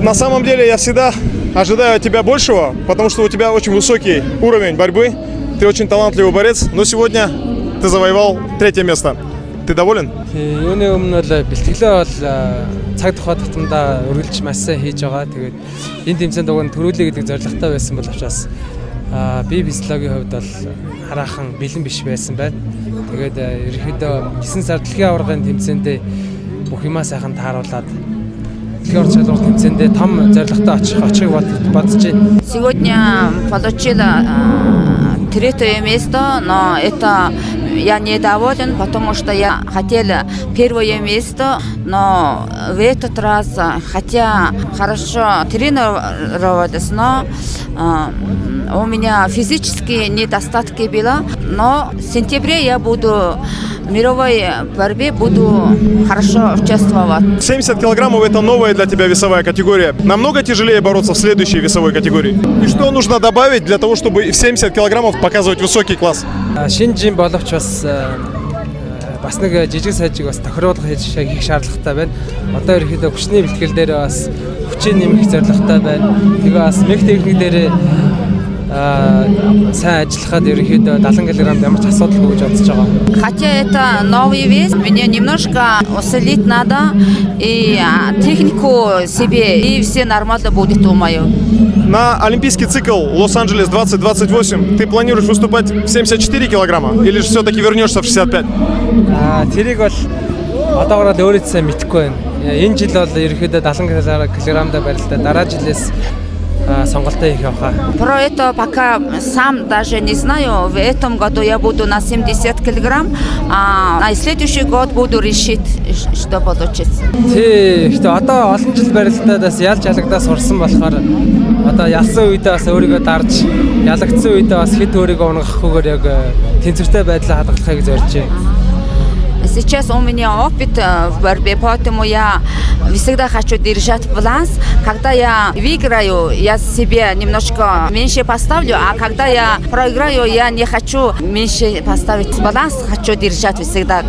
На самом деле я всегда ожидаю от тебя большего, потому что у тебя очень высокий уровень борьбы. Ты очень талантливый борец, но сегодня ты завоевал 3-е место. Ты доволен? Юуны өмнө бол бэлтгэлээ бол цаг тухай тутамдаа үргэлж маш сайн хийж байгаа. Тэгээд энэ тэмцээнд уг нь төрүүлээ гэдэг зорилготой байсан бол учраас би физиологийн хувьд бол хараахан бэлэн биш байсан байна. Тэгээд ерөнхийдөө 9 сар дэлхийн аваргын тэмцээндээ бүх юмаа сайхан тааруулаад дэлхийн ор чадвар тэмцээндээ том зорилготой очихыг бодож байна. Сегодня получила 3-е место, но это я недоволен, потому что я хотела 1-е место, но в этот раз, хотя хорошо тренировалась, но у меня физические недостатки было, но в сентябре я буду в мировой борьбе хорошо участвовать. 70 килограммов это новая для тебя весовая категория. Намного тяжелее бороться в следующей весовой категории. И что нужно добавить для того, чтобы в 70 килограммов показывать высокий класс? Шинжин боловч бас нэг жижиг сайжиг бас тохируулах хийх шаардлагатай байна. Одоо ерөнхийдөө хүчний бэлтгэл дээр бас хүчээ нэмэх зорилготой байна. Тэгээ бас мех техник дээр сайн ажиллахад ерөнхийдөө 70 кг ямар ч асуудалгүй гэж бодож байгаа. Хотя это новый вес, мне немножко усилить надо и технику себе, и все нормально будет, думаю. На олимпийский цикл Лос-Анджелес 2028 ты планируешь выступать в 74 килограмма или же все-таки вернешься в 65? Тэрийг бол одоогоор өөрөөсөө сайн мэдэхгүй байна. Энэ жил бол ерөнхийдөө 70 кг-да барилдаа дараа жилээс сонголтоо хийх явах. Про это пока сам даже не знаю. В этом году я буду на 70 килограмм, а на следующий год буду решить, что получится. Гэхдээ одоо олон жил барилдаадаас ялж ялагдаа сурсан болохоор одоо ялсан үедээ бас өөрийгөө дарж ялагдсан үедээ бас хэд өөрийгөө унгахгүйгээр яг тэнцвэртэй байдлаа хадгалахыг зорж байна. Сейчас у меня опыт в борьбе, поэтому я всегда хочу держать баланс. Когда я выиграю, я себе немножко меньше поставлю, а когда я проиграю, я не хочу меньше поставить баланс, хочу держать всегда.